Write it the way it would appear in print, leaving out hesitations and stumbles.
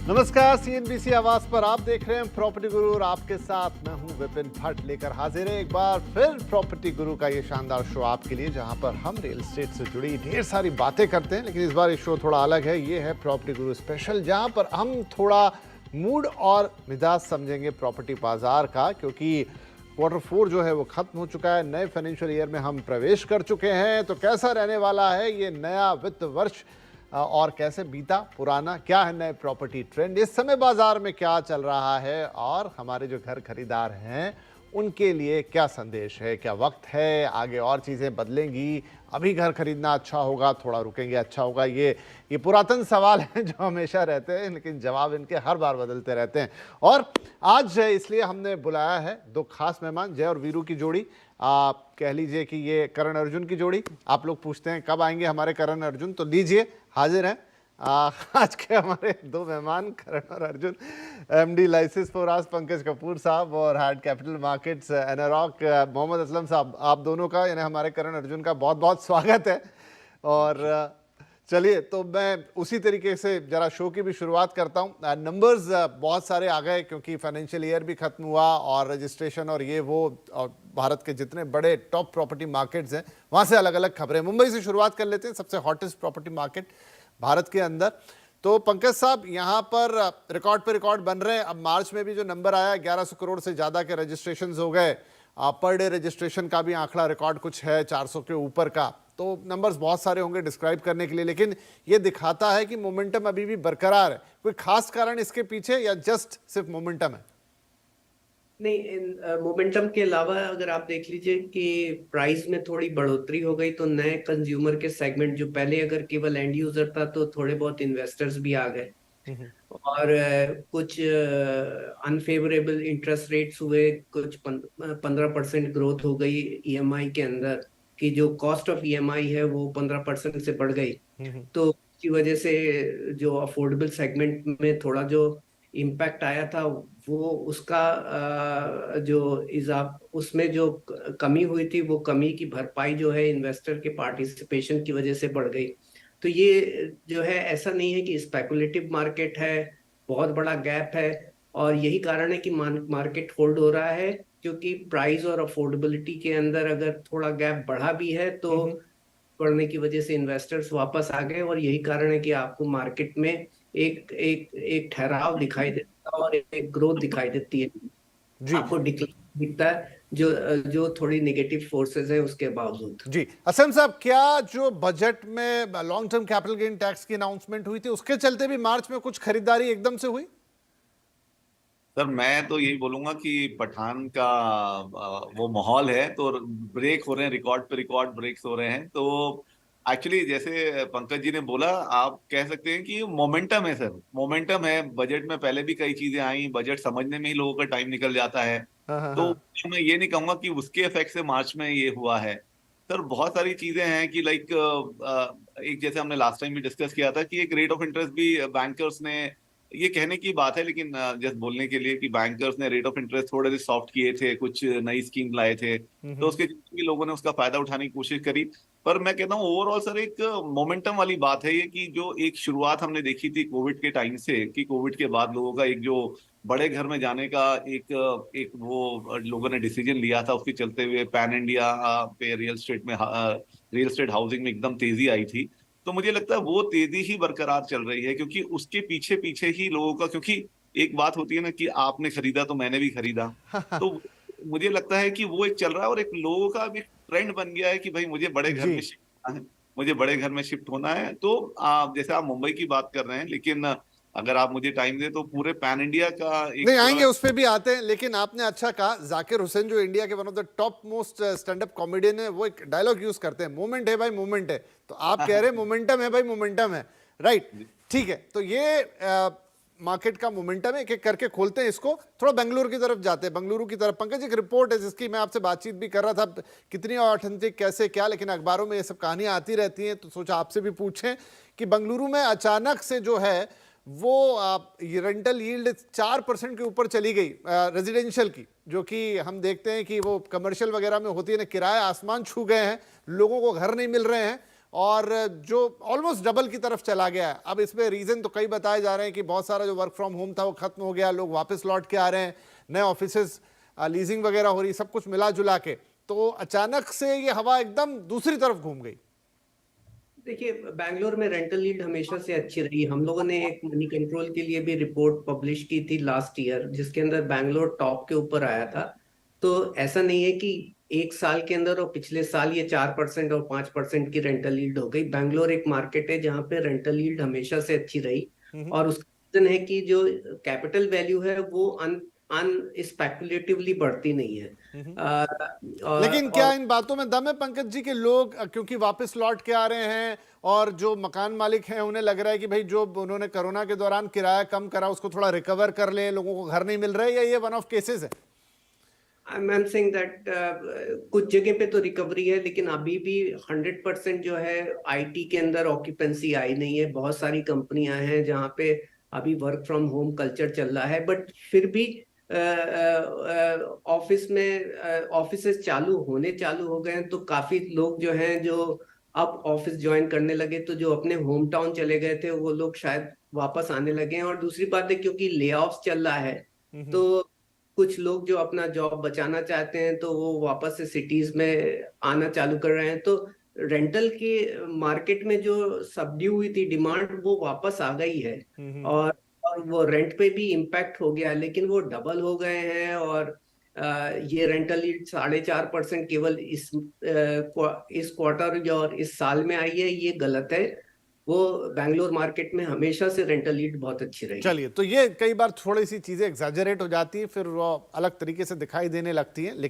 नमस्कार, सीएनबीसी आवाज पर आप देख रहे हैं प्रॉपर्टी गुरु और आपके साथ मैं हूं विपिन भट्ट लेकर हाजिर है एक बार फिर प्रॉपर्टी गुरु का ये शानदार शो आपके लिए, जहां पर हम रियल एस्टेट से जुड़ी ढेर सारी बातें करते हैं। लेकिन इस बार ये शो थोड़ा अलग है। ये है प्रॉपर्टी गुरु स्पेशल, जहां पर हम थोड़ा मूड और मिजाज समझेंगे प्रॉपर्टी बाजार का, क्योंकि Q4 जो है वो खत्म हो चुका है। नए फाइनेंशियल ईयर में हम प्रवेश कर चुके हैं। तो कैसा रहने वाला है ये नया वित्त वर्ष और कैसे बीता पुराना, क्या है नए प्रॉपर्टी ट्रेंड, इस समय बाजार में क्या चल रहा है और हमारे जो घर खरीदार हैं उनके लिए क्या संदेश है, क्या वक्त है, आगे और चीज़ें बदलेंगी, अभी घर खरीदना अच्छा होगा, थोड़ा रुकेंगे अच्छा होगा। ये पुरातन सवाल हैं जो हमेशा रहते हैं, लेकिन जवाब इनके हर बार बदलते रहते हैं। और आज इसलिए हमने बुलाया है दो खास मेहमान, जय और वीरू की जोड़ी। आप कह लीजिए कि ये करण अर्जुन की जोड़ी। आप लोग पूछते हैं कब आएंगे हमारे करण अर्जुन, तो लीजिए हाजिर हैं आज के हमारे दो मेहमान करण और अर्जुन। एमडी लाइसेंस फोराज पंकज कपूर साहब और head capital markets Anarock Mohammad Aslam साहब। आप दोनों का यानी हमारे करण अर्जुन का बहुत बहुत स्वागत है। और चलिए, तो मैं उसी तरीके से जरा शो की भी शुरुआत करता हूँ। नंबर्स बहुत सारे आ गए क्योंकि फाइनेंशियल ईयर भी खत्म हुआ और रजिस्ट्रेशन और ये वो, और भारत के जितने बड़े टॉप प्रॉपर्टी मार्केट्स हैं वहाँ से अलग अलग खबरें। मुंबई से शुरुआत कर लेते हैं, सबसे हॉटेस्ट प्रॉपर्टी मार्केट भारत के अंदर। तो पंकज साहब, यहाँ पर रिकॉर्ड पे रिकॉर्ड बन रहे हैं। अब मार्च में भी जो नंबर आया 1100 करोड़ से ज़्यादा के रजिस्ट्रेशन हो गए। पर डे रजिस्ट्रेशन का भी आंकड़ा रिकॉर्ड कुछ है 400 के ऊपर का। तो नंबर्स बहुत सारे होंगे डिस्क्राइब करने के लिए, लेकिन ये दिखाता है कि मोमेंटम अभी भी बरकरार है। कोई खास कारण इसके पीछे या जस्ट सिर्फ मोमेंटम है? नहीं, मोमेंटम के अलावा अगर आप देख लीजिए कि प्राइस में थोड़ी बढ़ोतरी हो गई, तो नए कंज्यूमर के सेगमेंट, जो पहले अगर केवल एंड यूजर था, तो थोड़े बहुत इन्वेस्टर्स भी आ गए। और कुछ अनफेवरेबल इंटरेस्ट रेट्स हुए, कुछ 15% ग्रोथ हो गई ईएमआई के अंदर, कि जो कॉस्ट ऑफ ईएमआई है वो 15% से बढ़ गई। तो की वजह से जो अफोर्डेबल सेगमेंट में थोड़ा जो इम्पैक्ट आया था, वो उसका जो इजाफ उसमें जो कमी हुई थी, वो कमी की भरपाई जो है इन्वेस्टर के पार्टिसिपेशन की वजह से बढ़ गई। तो ये जो है, ऐसा नहीं है कि स्पेकुलेटिव मार्केट है, बहुत बड़ा गैप है। और यही कारण है कि मार्केट होल्ड हो रहा है, क्योंकि प्राइस और अफोर्डेबिलिटी के अंदर अगर थोड़ा गैप बढ़ा भी है, तो बढ़ने की वजह से इन्वेस्टर्स वापस आ गए। और यही कारण है कि आपको मार्केट में एक एक एक ठहराव दिखाई देता है और एक ग्रोथ दिखाई देती है। जी आपको डिक्लाइन दिखता है, जो जो थोड़ी नेगेटिव फोर्सेस है उसके बावजूद। जी। असम साहब, क्या जो बजट में long term capital gain tax की अनाउंसमेंट हुई थी उसके चलते भी मार्च में कुछ खरीदारी एकदम से हुई? सर, मैं तो यही बोलूंगा कि पठान का वो माहौल है, तो ब्रेक हो रहे हैं, रिकॉर्ड पे रिकॉर्ड ब्रेक्स हो रहे हैं। तो एक्चुअली जैसे पंकज जी ने बोला, आप कह सकते हैं कि मोमेंटम है सर, मोमेंटम है। बजट में पहले भी कई चीजें आई, बजट समझने में ही लोगों का टाइम निकल जाता है। हाँ हाँ तो हाँ। मैं ये नहीं कहूंगा कि उसके इफेक्ट से मार्च में ये हुआ है। सर, बहुत सारी चीजें हैं कि लाइक एक, जैसे हमने लास्ट टाइम भी डिस्कस किया था कि एक रेट ऑफ इंटरेस्ट भी बैंकर्स ने, ये कहने की बात है लेकिन जस्ट बोलने के लिए, कि बैंकर्स ने रेट ऑफ इंटरेस्ट थोड़े से सॉफ्ट किए थे, कुछ नई स्कीम लाए थे, तो उसके भी लोगों ने उसका फायदा उठाने की कोशिश करी। पर मैं कहता हूँ ओवरऑल सर एक मोमेंटम वाली बात है ये, कि जो एक शुरुआत हमने देखी थी कोविड के टाइम से, कि कोविड के बाद लोगों का एक जो बड़े घर में जाने का एक एक वो लोगों ने डिसीजन लिया था, उसके चलते हुए पैन इंडिया पे रियल एस्टेट हाउसिंग में एकदम तेजी आई थी। तो मुझे लगता है वो तेजी ही बरकरार चल रही है, क्योंकि उसके पीछे पीछे ही लोगों का, क्योंकि एक बात होती है ना कि आपने खरीदा तो मैंने भी खरीदा। तो मुझे लगता है कि वो एक चल रहा है, और एक लोगों का भी ट्रेंड बन गया है कि भाई मुझे बड़े घर जी में शिफ्ट होना है, मुझे बड़े घर में शिफ्ट होना है। तो जैसे आप मुंबई की बात कर रहे हैं, लेकिन अगर आप मुझे टाइम दें तो पूरे पैन इंडिया का एक नहीं, पूरा। आएंगे, उस पे भी आते हैं। लेकिन आपने अच्छा कहा, जाकिर हुसैन जो इंडिया के one of the top most stand up comedian है, वो एक डायलॉग यूज करते हैं, मोमेंट है भाई मोमेंट है। तो आप कह रहे हैं मोमेंटम है भाई, मोमेंटम है, राइट? ठीक है, तो ये मार्केट का मोमेंटम है। एक एक करके खोलते हैं इसको। थोड़ा बेंगलुरु की तरफ जाते हैं, बेंगलुरु की तरफ। पंकज, एक रिपोर्ट है जिसकी मैं आपसे बातचीत भी कर रहा था, कितनी ऑथेंटिक कैसे क्या, लेकिन अखबारों में ये सब कहानियां आती रहती हैं, तो सोचा आपसे भी पूछें कि बेंगलुरु में अचानक से जो है वो रेंटल यील्ड 4% के ऊपर चली गई रेजिडेंशियल की, जो कि हम देखते हैं कि वो कमर्शियल वगैरह में होती है ना, किराए आसमान छू गए हैं, लोगों को घर नहीं मिल रहे हैं। और जो ऑलमोस्ट डबल की तरफ चला गया है। अब इसमें रीजन तो कई बताए जा रहे हैं कि बहुत सारा जो वर्क फ्रॉम होम था वो खत्म हो गया, लोग वापस लौट के आ रहे हैं, नए ऑफिसेस लीजिंग वगैरह हो रही, सब कुछ मिला जुला के तो अचानक से ये हवा एकदम दूसरी तरफ घूम गई। देखिए, बैंगलोर में रेंटल यील्ड हमेशा से अच्छी रही। हम लोगों ने एक मनी कंट्रोल के लिए भी रिपोर्ट पब्लिश की थी लास्ट ईयर, जिसके अंदर बैंगलोर टॉप के ऊपर आया था। तो ऐसा नहीं है कि एक साल के अंदर और पिछले साल ये 4% और 5% की रेंटल यील्ड हो गई। बैंगलोर एक मार्केट है जहाँ पे रेंटल यील्ड हमेशा से अच्छी रही, और उसका रीजन है कि जो कैपिटल वैल्यू है वो अनस्पेकुलेटिवली बढ़ती नहीं है। लेकिन क्या इन बातों में दम है पंकज जी के लोग क्योंकि वापस लौट के आ रहे हैं और जो मकान मालिक हैं उन्हें लग रहा है कि भाई जो उन्होंने कोरोना के दौरान किराया कम करा उसको थोड़ा रिकवर कर लें, लोगों को घर नहीं मिल रहा है, या ये वन ऑफ केसेस है? I'm saying that कुछ जगह पे तो रिकवरी है, लेकिन अभी भी 100% जो है आईटी के अंदर ऑक्यूपेंसी आई नहीं है। बहुत सारी कंपनियां हैं जहाँ पे अभी वर्क फ्रॉम होम कल्चर चल रहा है, बट फिर भी ऑफिसेस चालू हो गए हैं, तो काफी लोग जो हैं जो अब ऑफिस ज्वाइन करने लगे, तो जो अपने होम टाउन चले गए थे वो लोग शायद वापस आने लगे हैं। और दूसरी बात है, क्योंकि ले ऑफ्स चल रहा है, तो कुछ लोग जो अपना जॉब बचाना चाहते हैं तो वो वापस से सिटीज में आना चालू कर रहे हैं। तो रेंटल के मार्केट में जो सबड्यू हुई थी डिमांड, वो वापस आ गई है, और वो रेंट पे भी इम्पैक्ट हो गया, लेकिन वो डबल हो गए हैं। और ये रेंटल यील्ड 4.5% केवल इस क्वार्टर और इस साल में आई है, ये गलत है। वो बैंगलोर मार्केट में हमेशा से रेंटल यील्ड बहुत अच्छी रही। चलिए, तो ये कई बार थोड़ी सी चीजें एग्जैजरेट हो जाती है, फिर वो अलग तरीके से दिखाई देने लगती हैं, लेकिन